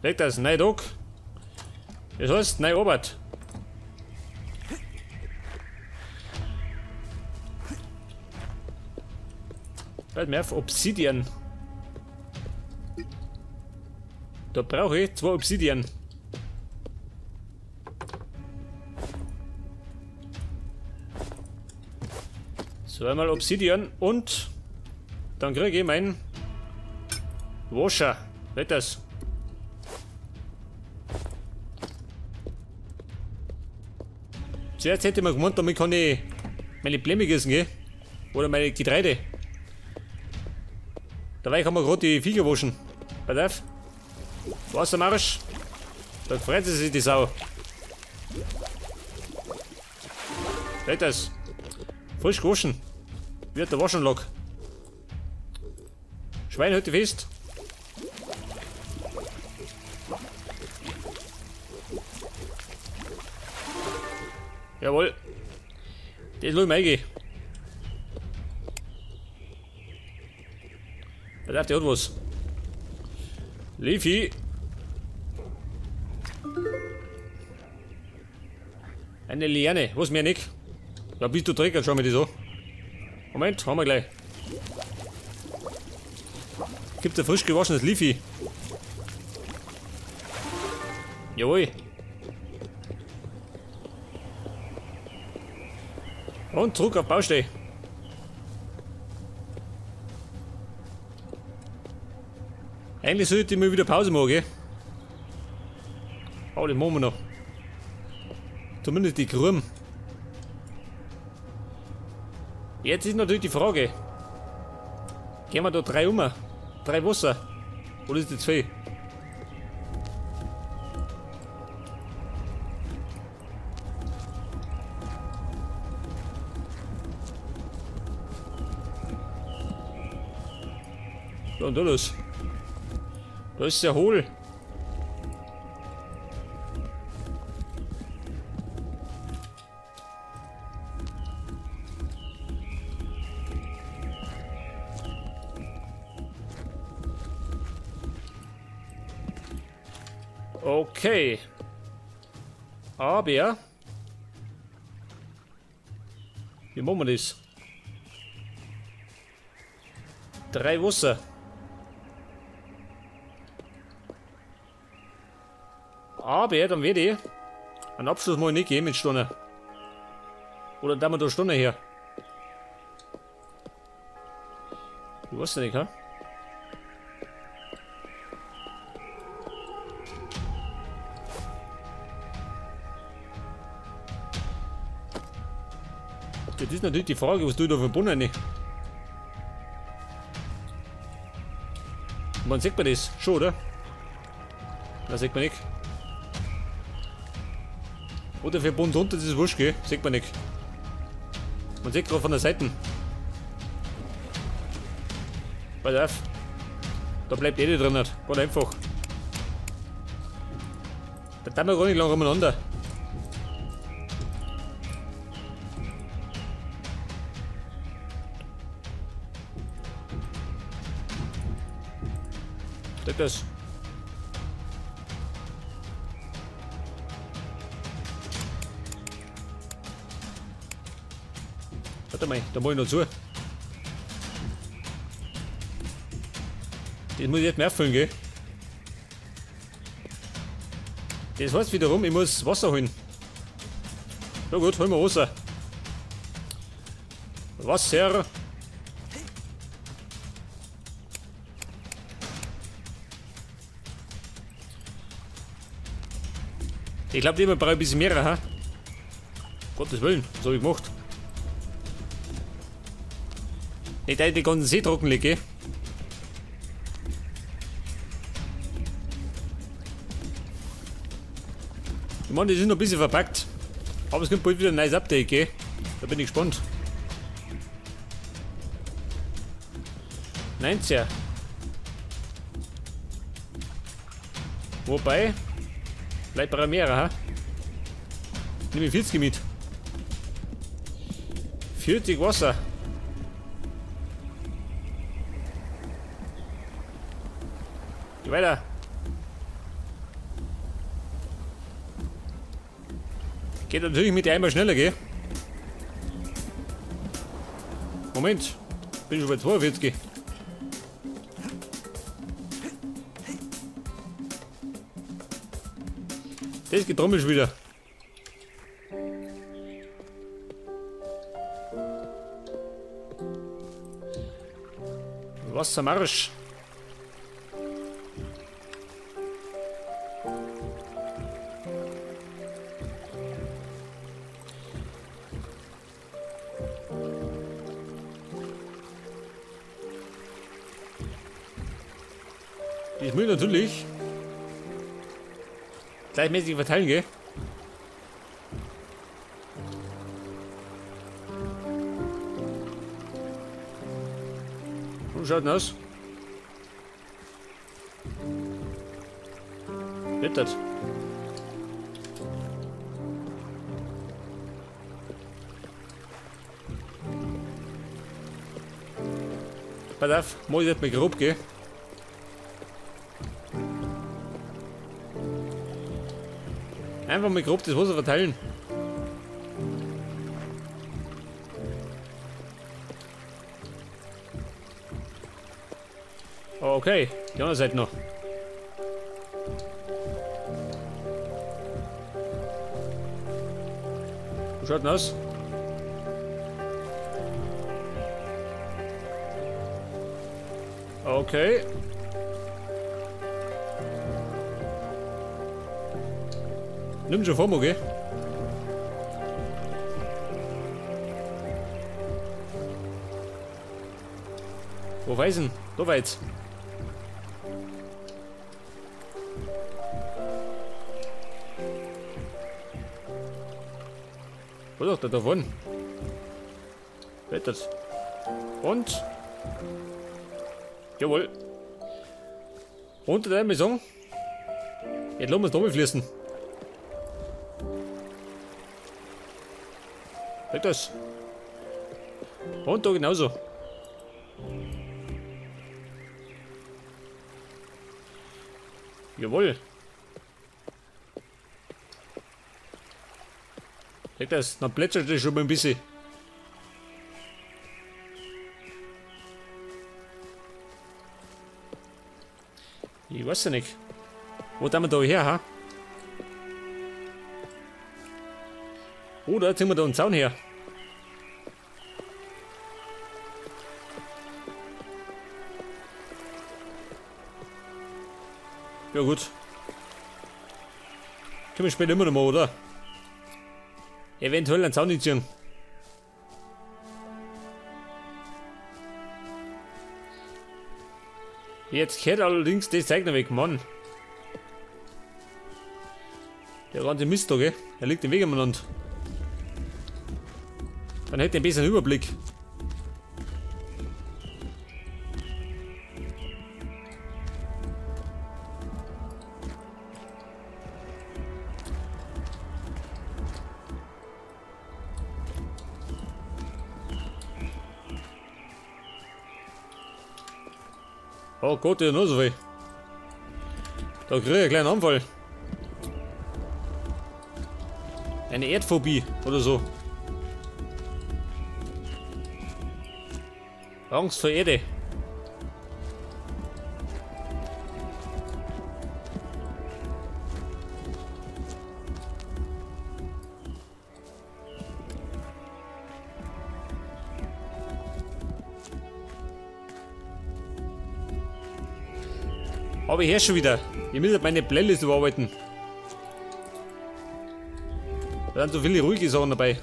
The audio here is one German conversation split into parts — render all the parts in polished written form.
Leg das, nein, Doc. Das heißt, nein, Arbeit. Fällt mir auf, Obsidian. Da brauche ich 2 Obsidian. So, einmal Obsidian und dann kriege ich meinen Washer. Leg das. Zuerst hätte man gemeint, damit kann ich meine Blämme gießen, gell? Oder meine Getreide. Dabei kann man gerade die Viecher waschen. Pass auf. Wassermarsch. Da freut sie sich die Sau. Seht das? Frisch gewaschen. Wird der Waschanlage. Schwein hält die fest. Jawohl. Das lass ich mir eingehen. Der hat was. Leafy. Eine Liane, was mir nicht. Da bist du Träger, schau mir die so. Moment, haben wir gleich. Gibt ein frisch gewaschenes Leafy. Jawohl. Und zurück auf Baustelle. Eigentlich sollte ich mal wieder Pause machen, gell? Oh, das machen wir noch. Zumindest die Krumm. Jetzt ist natürlich die Frage. Gehen wir da 3 um? 3 Wasser? Oder ist das viel? So, und da los. Da ist ja hohl. Okay. Aber wie machen wir das? 3 Wasser. Aber dann werde ich einen Abschluss mal nicht geben mit Stunde. Oder da wir da Stunde her. Ich weiß nicht, ha? Das ist natürlich die Frage, was du da verbunden nicht. Man sieht man das schon, oder? Da sieht man nicht. Oder für Bund unter, das ist wurscht, gell? Sieht man nicht. Man sieht gerade von der Seite. Pass auf. Da bleibt eh nicht drin. Ganz einfach. Da tun wir gar nicht lang umeinander. Sag das. Warte mal, da muss ich noch zu. Das muss ich jetzt mehr auffüllen, gell? Das heißt wiederum, ich muss Wasser holen. Na gut, holen wir Wasser. Wasser. Ich glaube, die brauche ein bisschen mehr, ha? Gottes Willen, was habe ich gemacht? Nicht den ganzen See trocken lege. Ich meine, das ist noch ein bisschen verpackt. Aber es kommt bald wieder ein neues Update, gell? Da bin ich gespannt. 19. Wobei, bleibt bei mehr, ha? Nehme ich 40 mit. 40 Wasser. Geh weiter. Geht natürlich mit einmal schneller, gell? Moment. Bin schon bei 42. Das Getrommel schon wieder. Wassermarsch. Ich will natürlich gleichmäßig verteilen, gell? Und schaut denn aus? Wettert. Pass auf, muss ich jetzt mal grob, gell? Einfach mal grob das Wasser verteilen. Okay, die andere Seite noch. Wie schaut denn aus? Okay. Nimm schon vor, gell? Wo weiß denn? Da weit. Wo doch da davon? Wettert. Und? Jawohl. Unter der Maison. Jetzt lassen wir es da mal fließen. Weg das. Und da genauso. Jawohl. Weg das. Dann plätschert das schon mal ein bisschen. Ich weiß ja nicht. Wo tun wir da her, ha? Oder ziehen wir da einen Zaun her? Ja gut. Können wir später immer noch mal, oder? Eventuell einen Zaun hinziehen. Jetzt kehrt allerdings das Zeichner weg, Mann. Der ganze Mist da, gell? Er liegt im Weg umeinander. Dann hätte ich einen besseren Überblick. Oh Gott, der nur so weh. Da kriege ich einen kleinen Anfall. Eine Erdphobie oder so. Angst vor Erde. Aber ich höre schon wieder. Ich muss meine Playlist überarbeiten. Da sind so viele ruhige Sachen dabei.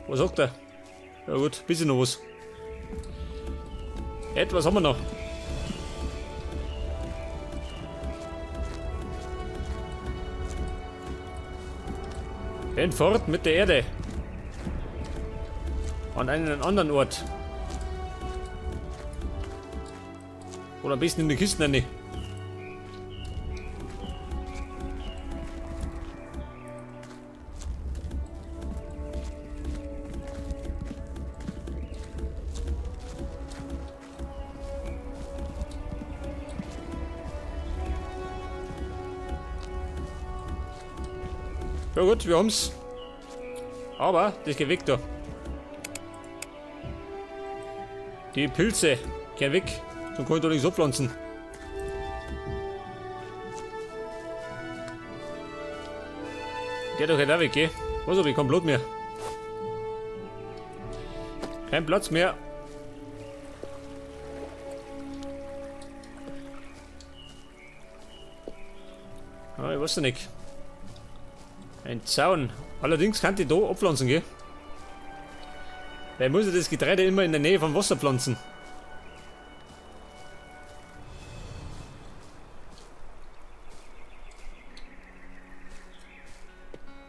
Was sagt er? Ja gut, bisschen noch was. Etwas haben wir noch. Fort mit der Erde. An einen anderen Ort. Oder ein bisschen in die Kisten rein. Ja gut, wir haben's. Aber, das geht weg da. Die Pilze gehen weg. Dann kann ich da nichts abpflanzen. Der doch auch weg, gell? Was hab ich? Kein Blut mehr. Kein Platz mehr. Ah, ich weiß nicht. Ein Zaun. Allerdings kann ich da abpflanzen, gell? Weil muss ja das Getreide immer in der Nähe vom Wasser pflanzen.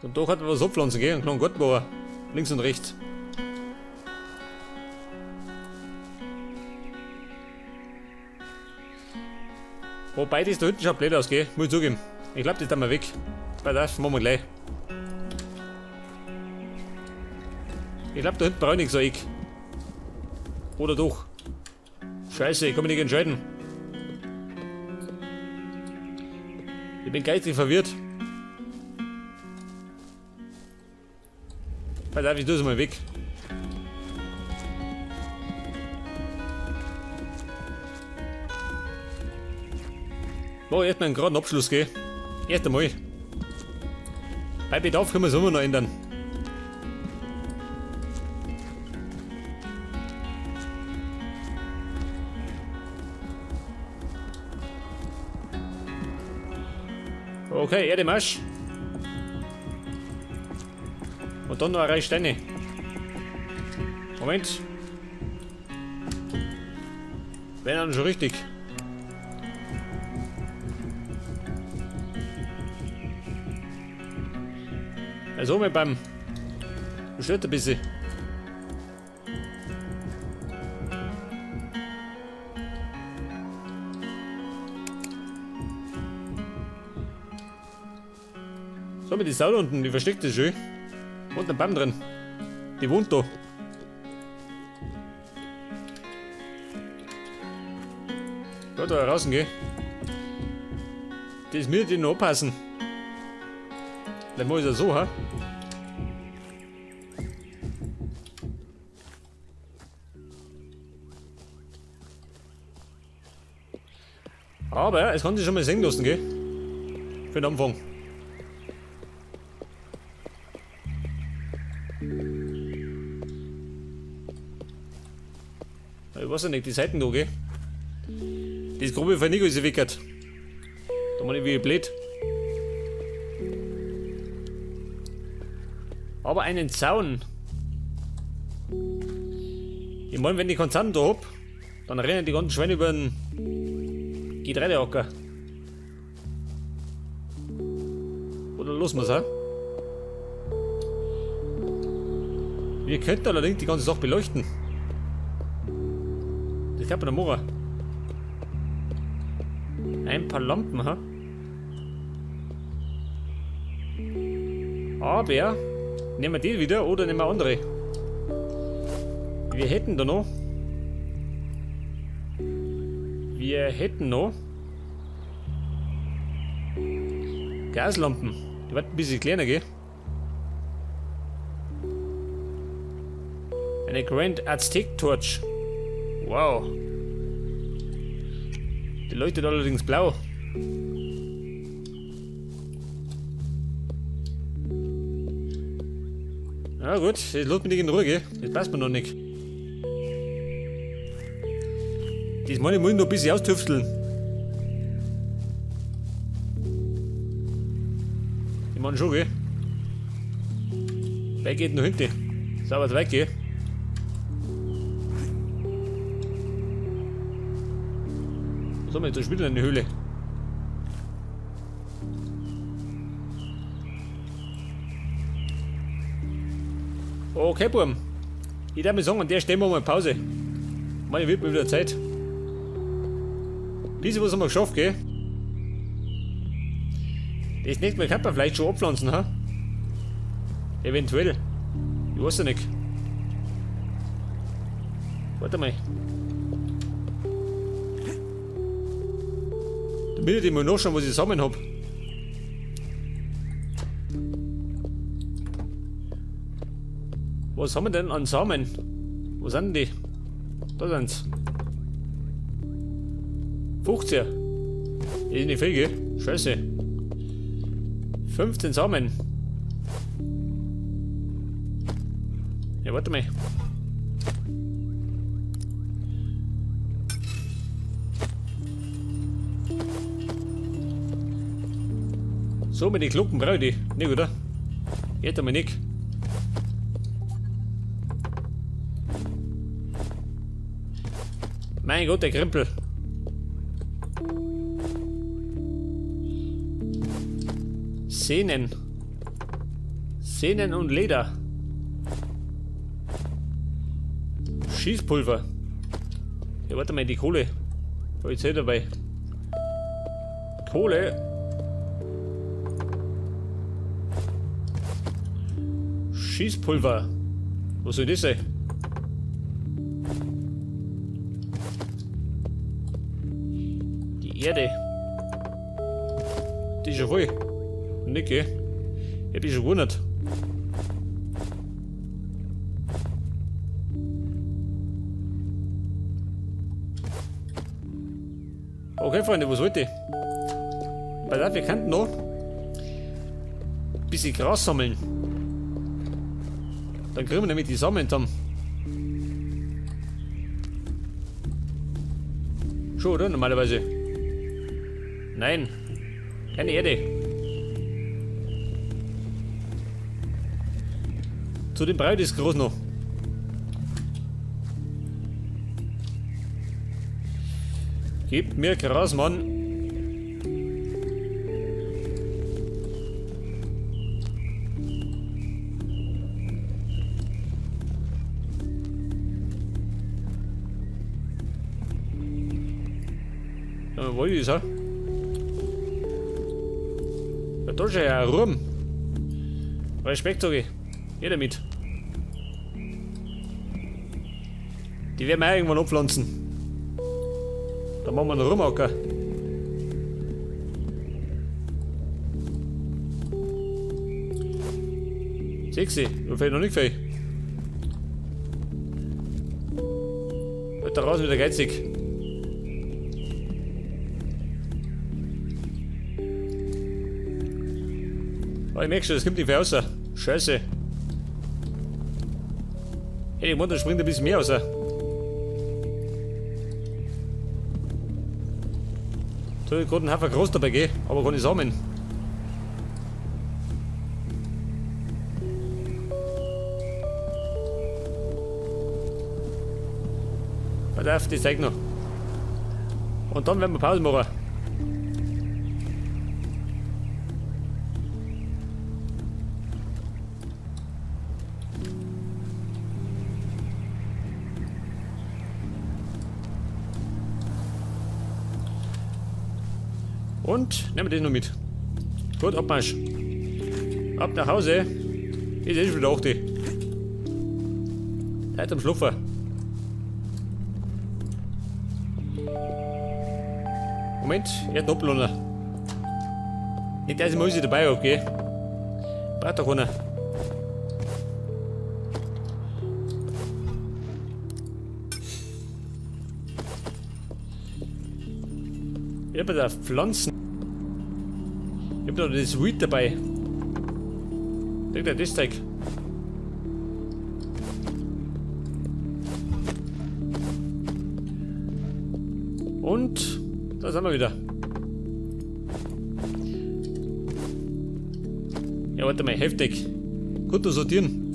Und da hat man was abpflanzen, gell? Einen kleinen Gartenbauer. Links und rechts. Wobei das da hinten schaut blöd aus, gell? Muss ich zugeben. Ich glaube, das tun wir weg. Bei das machen wir gleich. Ich glaube, da hinten brauche ich nichts, so ich. Oder doch? Scheiße, ich kann mich nicht entscheiden. Ich bin geistig verwirrt. Pass auf, ich tue es mal weg. Oh, erstmal einen geraden Abschluss, gell? Erst einmal. Bei Bedarf können wir es immer noch ändern. Okay, Erde Marsch. Und dann noch eine Reihe Steine. Moment. Wäre dann schon richtig. Also mein Baum. Du stört ein bisschen. So, mit die Sau da unten, die versteckt ist schön. Und ein Baum drin. Die wohnt da. Ja, da draußen geh. Das müsste ich noch aufpassen. Dann muss ich das so, ha? Aber es kann sich schon mal sehen lassen, gell? Für den Anfang. Ich weiß ja nicht, die Seiten da, gell? Das grobe Vernico ist weg. Da bin ich wie blöd. Aber einen Zaun. Ich meine, wenn ich keinen Zaun da hab, dann rennen die ganzen Schweine über den Getreideacker. Oder lassen wir es auch? Wir könnten allerdings die ganze Sache beleuchten. Das kann man da machen. Ein paar Lampen, ha? Aber nehmen wir die wieder oder nehmen wir andere? Wir hätten da noch. Gaslampen. Die werden ein bisschen kleiner, gell? Eine Grand Aztec Torch. Wow. Die leuchtet allerdings blau. Na gut, das lässt mich nicht in Ruhe, gell? Das passt mir noch nicht. Das meine ich, muss ich noch ein bisschen austüfteln. Ich meine schon, gell? Wer geht noch hinten? Sauber weit, gell? Was haben wir jetzt da spielen in der Höhle? Okay, Burm. Ich darf mir sagen, an der Stelle machen wir Pause. Meine wird mir wieder Zeit. Bisschen was haben wir geschafft, gell? Das nächste Mal kann man vielleicht schon abpflanzen, ha? Eventuell. Ich weiß ja nicht. Warte mal. Damit ich mal nachschauen, was ich zusammen habe. Was haben wir denn an Samen? Wo sind die? Da sind's. 15. Ist nicht viel, gell? Scheiße. 15 Samen. Ja, warte mal. So mit den Kluppen brauche ich die. Nicht, oder? Geht aber nicht. Mein Gott, der Krempel. Sehnen. Sehnen und Leder. Schießpulver. Ja, warte mal, die Kohle. War jetzt nicht dabei. Kohle. Schießpulver. Was soll das sein? Die Erde. Die ist ja voll. Nicht, gell? Ich hab mich schon gewundert. Okay, Freunde, was wollt ihr? Pass auf, wir könnten noch ein bisschen Gras sammeln. Dann kriegen wir nämlich die Samen zusammen. Schon, oder? Normalerweise. Nein. Keine Erde. Zu dem Breit ist groß noch. Gebt mir Gras, Mann. Ja, wo ist er? Ja, da ist er ja rum. Respekt, sag ich. Geh damit. Die werden wir irgendwann abpflanzen. Da machen wir einen Rumacker. Siehst du, da fehlt noch nicht viel. Halt da raus mit der geizig. Oh, ich merke schon, das kommt nicht viel raus. Scheiße. Hey, ich meine, da springt ein bisschen mehr raus. Da habe ich gerade einen Haufen Gras dabei, gell? Aber keine Samen. Pass auf, das zeigt noch. Und dann werden wir Pause machen. Und nehmen wir den noch mit. Gut, Abmarsch. Ab nach Hause. Ist schon wieder 8. Zeit am Schlupfen. Moment, er hat einen Doppelhunter. Nicht, dass ich mal dabei habe, gell? Braucht doch einer. Ich habe da Pflanzen. Ich habe da das Weed dabei. Denk da das Zeug. Und da sind wir wieder. Ja, warte mal, heftig. Gut zu sortieren.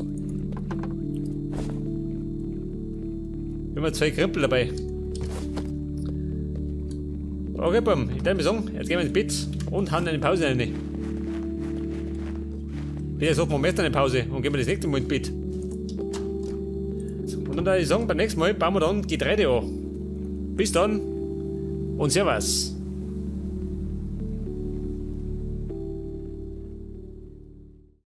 Wir haben 2 Krempel dabei. Okay, Bam, ich würde sagen, jetzt gehen wir ins Bett und hauen eine Pause rein. Jetzt machen wir erst eine Pause und gehen wir das nächste Mal ins Bett. Und dann würde ich sagen, beim nächsten Mal bauen wir dann Getreide an. Bis dann und Servus.